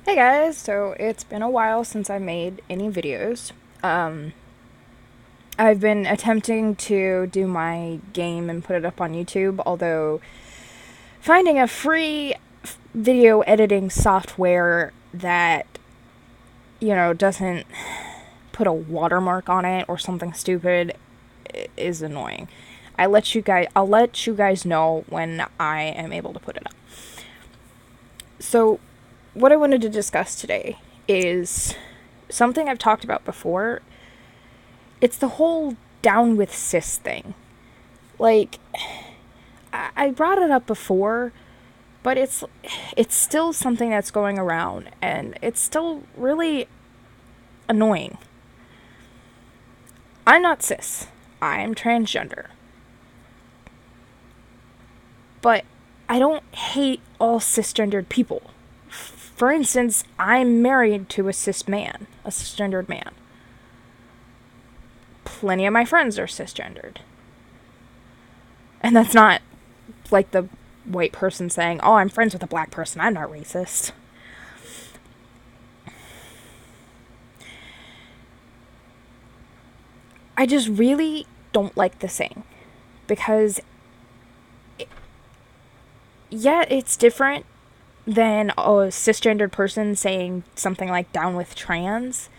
Hey guys, so it's been a while since I made any videos. Um, I've been attempting to do my game and put it up on YouTube, although finding a free video editing software that, doesn't put a watermark on it or something stupid is annoying. I'll let you guys know when I am able to put it up. So, what I wanted to discuss today is something I've talked about before. It's the whole down with cis thing. Like, I brought it up before, but it's still something that's going around, and it's still really annoying. I'm not cis. I am transgender. But I don't hate all cisgendered people. For instance, I'm married to a cisgendered man. Plenty of my friends are cisgendered. And that's not like the white person saying, "Oh, I'm friends with a black person. I'm not racist." I just really don't like the saying because, yeah, it's different than a cisgendered person saying something like "down with trans,"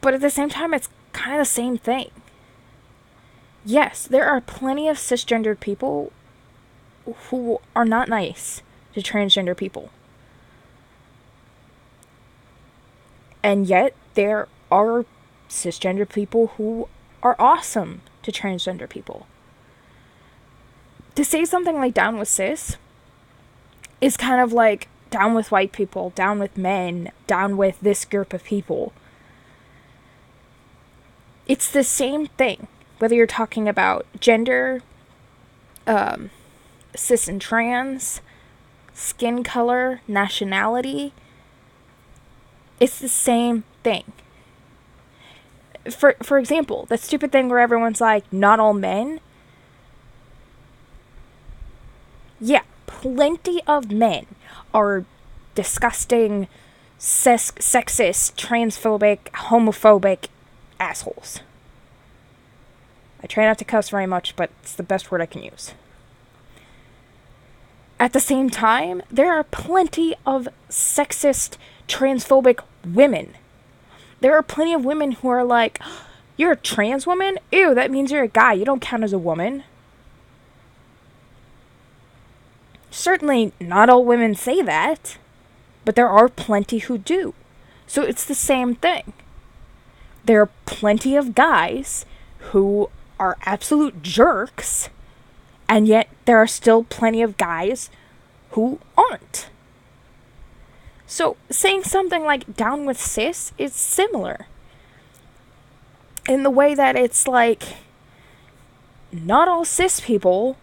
but at the same time, it's kind of the same thing. Yes, there are plenty of cisgendered people who are not nice to transgender people. And yet, there are cisgender people who are awesome to transgender people. To say something like "down with cis" is kind of like down with white people, down with men, down with this group of people. It's the same thing, whether you're talking about gender, cis and trans, skin color, nationality. It's the same thing. For example, that stupid thing where everyone's like, not all men. Yeah, plenty of men are disgusting, sexist, transphobic, homophobic assholes. I try not to cuss very much, but it's the best word I can use. At the same time, there are plenty of sexist, transphobic women. There are plenty of women who are like, "You're a trans woman? Ew, that means you're a guy. You don't count as a woman." Certainly, not all women say that, but there are plenty who do. So it's the same thing. There are plenty of guys who are absolute jerks, and yet there are still plenty of guys who aren't. So saying something like "down with cis" is similar in the way that it's like, not all cis people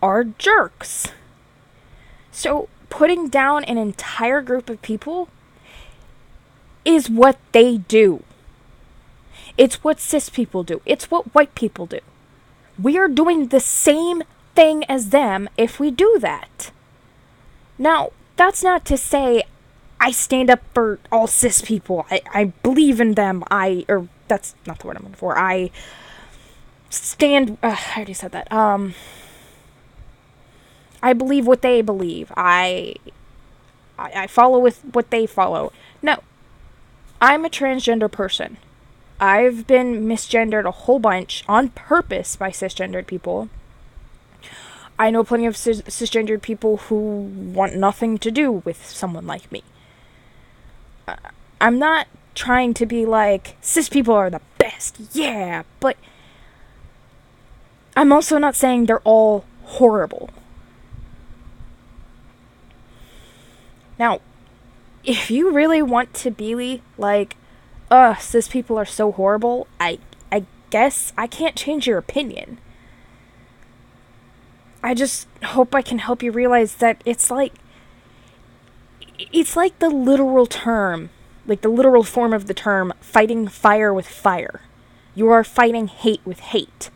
are jerks. So putting down an entire group of people is what they do. It's what cis people do. It's what white people do. We are doing the same thing as them if we do that. Now, that's not to say I stand up for all cis people. I believe in them. Or that's not the word I'm looking for. I stand. I already said that. I believe what they believe. I follow with what they follow. No, I'm a transgender person. I've been misgendered a whole bunch on purpose by cisgendered people. I know plenty of cisgendered people who want nothing to do with someone like me. I'm not trying to be like, cis people are the best, yeah, but I'm also not saying they're all horrible. Now, if you really want to be like, cis people are so horrible, I guess I can't change your opinion. I just hope I can help you realize that it's like the literal term, like the literal form of the term, fighting fire with fire. You are fighting hate with hate.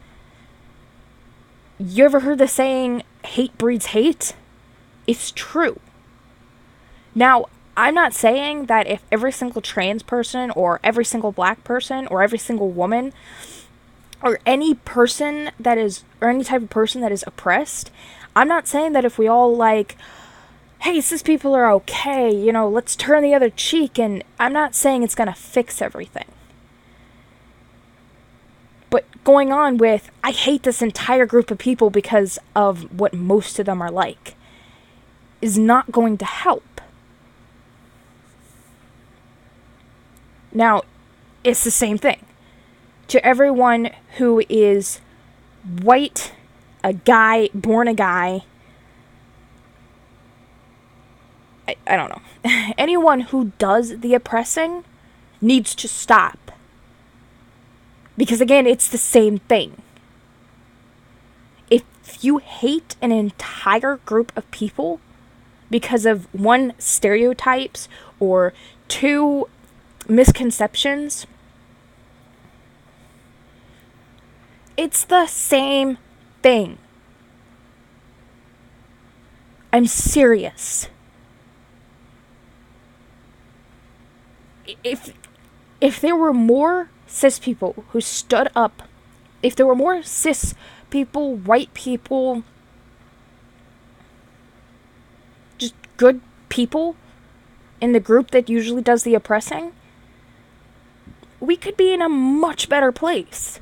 You ever heard the saying, "hate breeds hate"? It's true. Now, I'm not saying that if every single trans person or every single black person or every single woman or any person that is, or any type of person that is oppressed, I'm not saying that if we all like, hey, cis people are okay, you know, let's turn the other cheek, and I'm not saying it's gonna fix everything. But going on with, I hate this entire group of people because of what most of them are like, is not going to help. Now, it's the same thing. To everyone who is white, a guy, born a guy, I don't know. Anyone who does the oppressing needs to stop. Because again, it's the same thing. If you hate an entire group of people because of one, stereotypes, or two, misconceptions, it's the same thing. I'm serious. If there were more cis people who stood up, if there were more cis people, white people, just good people in the group that usually does the oppressing, we could be in a much better place.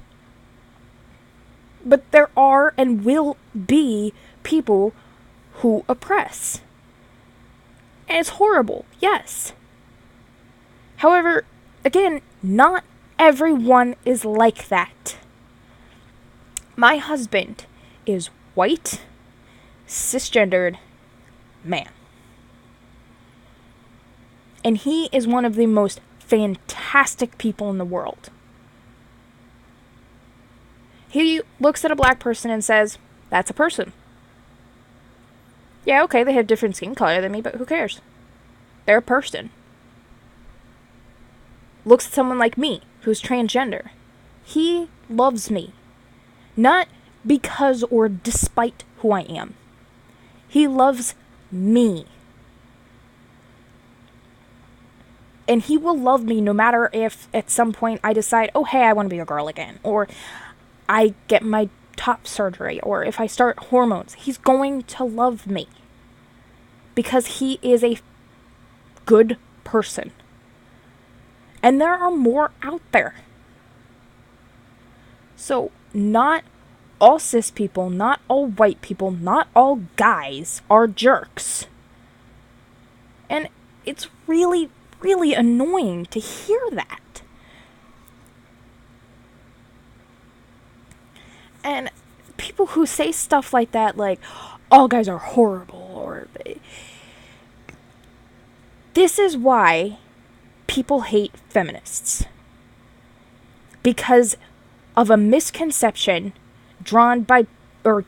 But there are and will be people who oppress. And it's horrible, yes. However, again, not everyone is like that. My husband is white, cisgendered man. And he is one of the most fantastic people in the world. He looks at a black person and says, that's a person. Yeah, okay, they have different skin color than me, but who cares? They're a person. Looks at someone like me, who's transgender. He loves me. Not because or despite who I am. He loves me. And he will love me no matter if at some point I decide, oh hey, I want to be a girl again. Or I get my top surgery. Or if I start hormones. He's going to love me. Because he is a good person. And there are more out there. So, not all cis people, not all white people, not all guys are jerks. And it's really, really annoying to hear that. And people who say stuff like that, like, all guys are horrible, or... This is why people hate feminists. Because of a misconception drawn by, or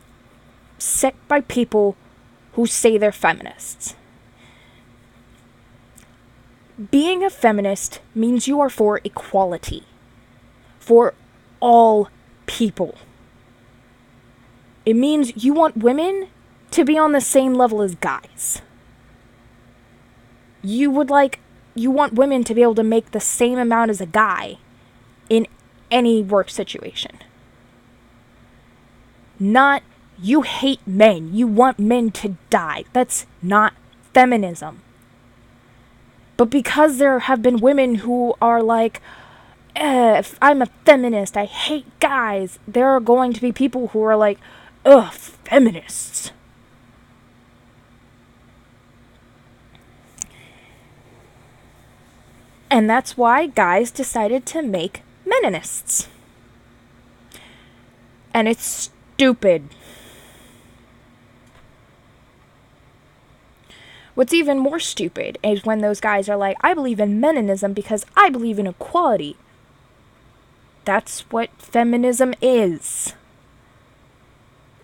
set by people who say they're feminists. Being a feminist means you are for equality. For all people. It means you want women to be on the same level as guys. You want women to be able to make the same amount as a guy in any work situation. Not, you hate men, you want men to die. That's not feminism. But because there have been women who are like, if I'm a feminist, I hate guys, there are going to be people who are like, ugh, feminists. And that's why guys decided to make meninists. And it's stupid. What's even more stupid is when those guys are like, I believe in meninism because I believe in equality. That's what feminism is.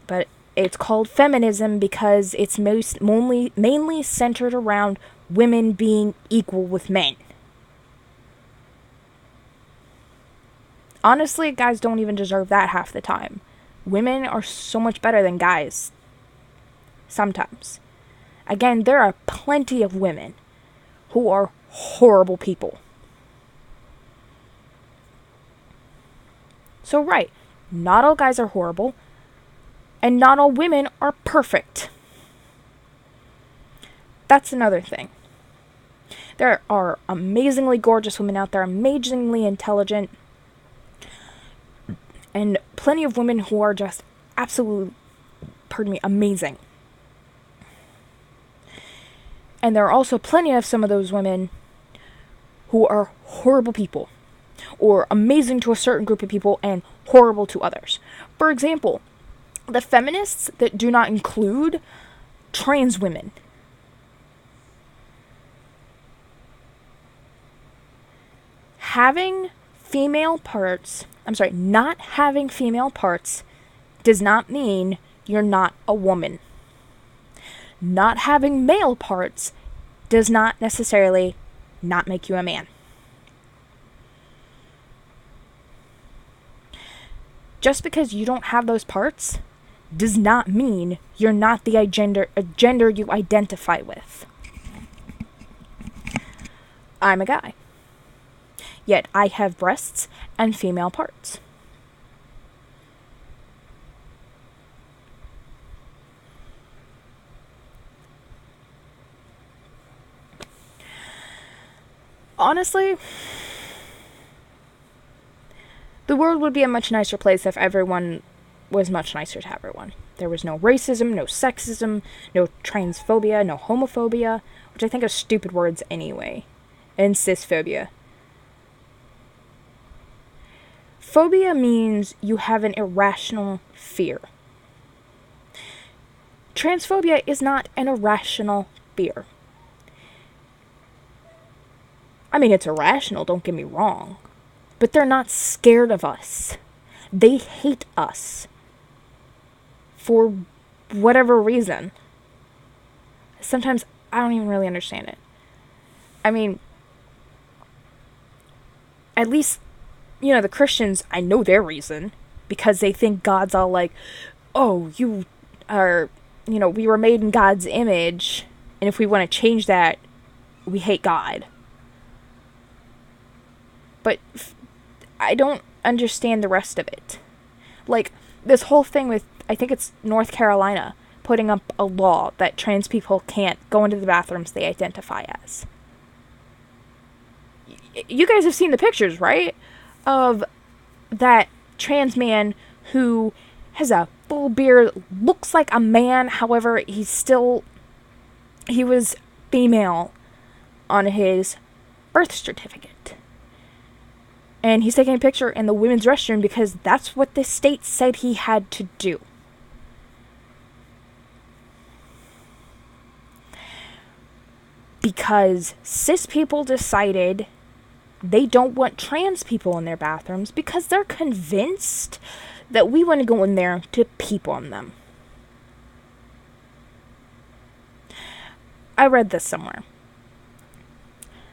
But it's called feminism because it's mainly centered around women being equal with men. Honestly, guys don't even deserve that half the time. Women are so much better than guys. Sometimes. Again, there are plenty of women who are horrible people. So, right, not all guys are horrible, and not all women are perfect. That's another thing. There are amazingly gorgeous women out there, amazingly intelligent, and plenty of women who are just absolutely, amazing. And there are also plenty of some of those women who are horrible people, or amazing to a certain group of people and horrible to others. For example, the feminists that do not include trans women. Not having female parts does not mean you're not a woman. Not having male parts does not necessarily not make you a man. Just because you don't have those parts does not mean you're not a gender you identify with. I'm a guy. Yet I have breasts and female parts. Honestly, the world would be a much nicer place if everyone was much nicer to everyone. There was no racism, no sexism, no transphobia, no homophobia, which I think are stupid words anyway, and cisphobia. Phobia means you have an irrational fear. Transphobia is not an irrational fear. I mean, it's irrational, don't get me wrong. But they're not scared of us. They hate us. For whatever reason. Sometimes I don't even really understand it. I mean, at least, the Christians, I know their reason. Because they think God's all like, oh, you are, we were made in God's image. And if we want to change that, we hate God. But I don't understand the rest of it. Like, this whole thing with, I think it's North Carolina, putting up a law that trans people can't go into the bathrooms they identify as. You guys have seen the pictures, right? Of that trans man who has a full beard, looks like a man, however, he was female on his birth certificate. And he's taking a picture in the women's restroom because that's what the state said he had to do. Because cis people decided they don't want trans people in their bathrooms because they're convinced that we want to go in there to peep on them. I read this somewhere.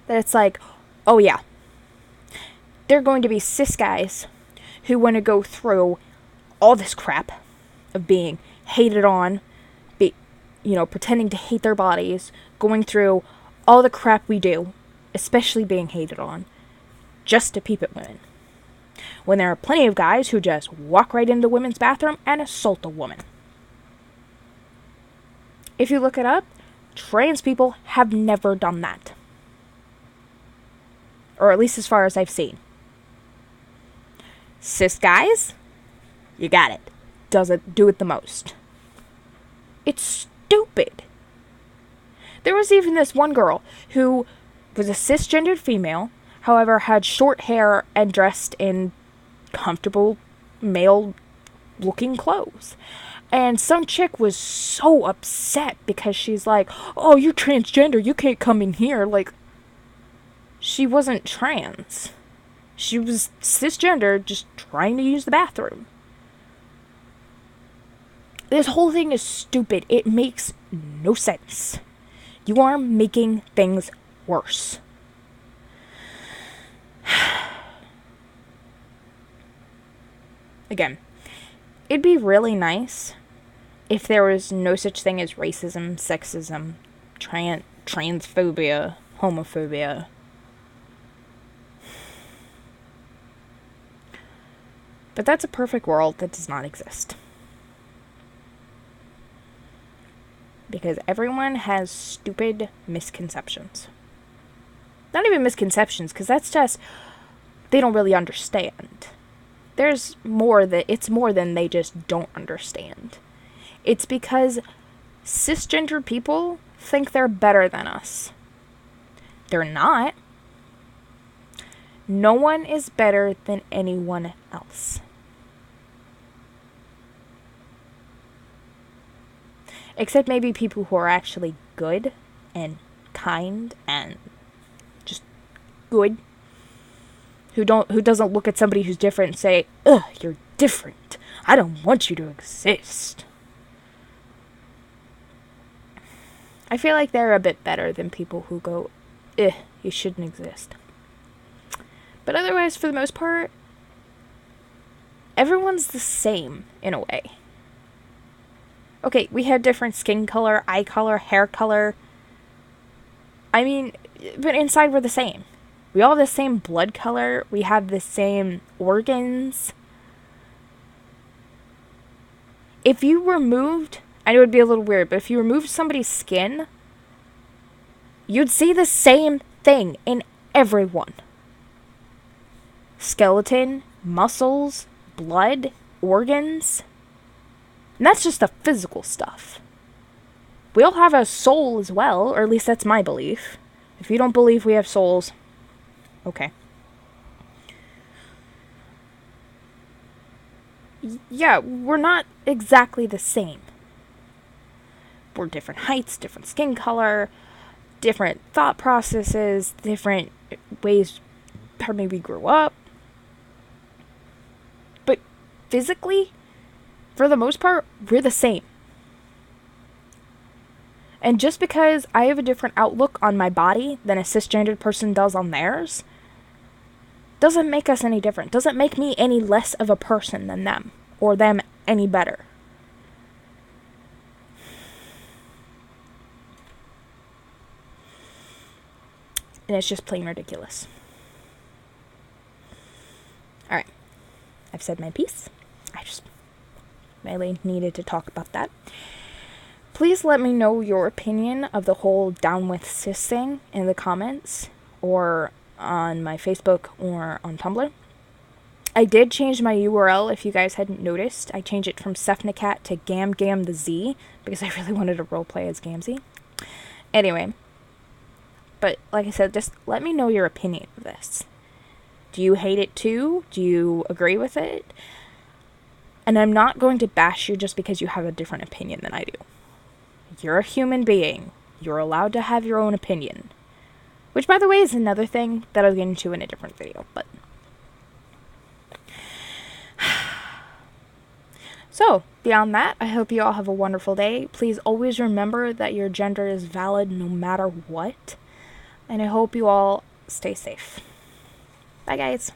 That it's like, oh yeah, there are going to be cis guys who want to go through all this crap of being hated on, pretending to hate their bodies, going through all the crap we do, especially being hated on, just to peep at women. When there are plenty of guys who just walk right into the women's bathroom and assault a woman. If you look it up, trans people have never done that. Or at least as far as I've seen. Cis guys, you got it. Doesn't do it the most. It's stupid. There was even this one girl who was a cisgendered female, however, had short hair and dressed in comfortable male-looking clothes. And some chick was so upset because she's like, oh, you're transgender, you can't come in here. Like, she wasn't trans. She was cisgender, just trying to use the bathroom. This whole thing is stupid. It makes no sense. You are making things worse. Again, it'd be really nice if there was no such thing as racism, sexism, transphobia, homophobia. But that's a perfect world that does not exist. Because everyone has stupid misconceptions. Not even misconceptions, because that's just, they don't really understand. It's more than they just don't understand. It's because cisgender people think they're better than us. They're not. No one is better than anyone else. Except maybe people who are actually good and kind and just good. Who doesn't look at somebody who's different and say, "Ugh, you're different. I don't want you to exist." I feel like they're a bit better than people who go, you shouldn't exist. But otherwise, for the most part, everyone's the same in a way. Okay, we have different skin color, eye color, hair color. I mean, but inside we're the same. We all have the same blood color. We have the same organs. If you removed, I know it would be a little weird, but if you removed somebody's skin, you'd see the same thing in everyone. Skeleton, muscles, blood, organs. And that's just the physical stuff. We all have a soul as well, or at least that's my belief. If you don't believe we have souls, okay. Yeah, we're not exactly the same. We're different heights, different skin color, different thought processes, different ways how maybe we grew up. But physically, for the most part, we're the same. And just because I have a different outlook on my body than a cisgendered person does on theirs, doesn't make us any different. Doesn't make me any less of a person than them, or them any better. And it's just plain ridiculous. Alright. I've said my piece. I just really needed to talk about that. Please let me know your opinion of the whole down with cis thing in the comments, or on my Facebook, or on Tumblr. I did change my URL, if you guys hadn't noticed. I changed it from Sefnacat to Gam the Z, because I really wanted to roleplay as Gamzee. Anyway. But, like I said, just let me know your opinion of this. Do you hate it too? Do you agree with it? And I'm not going to bash you just because you have a different opinion than I do. You're a human being. You're allowed to have your own opinion. Which, by the way, is another thing that I'll get into in a different video, but... So, beyond that, I hope you all have a wonderful day. Please always remember that your gender is valid no matter what. And I hope you all stay safe. Bye, guys.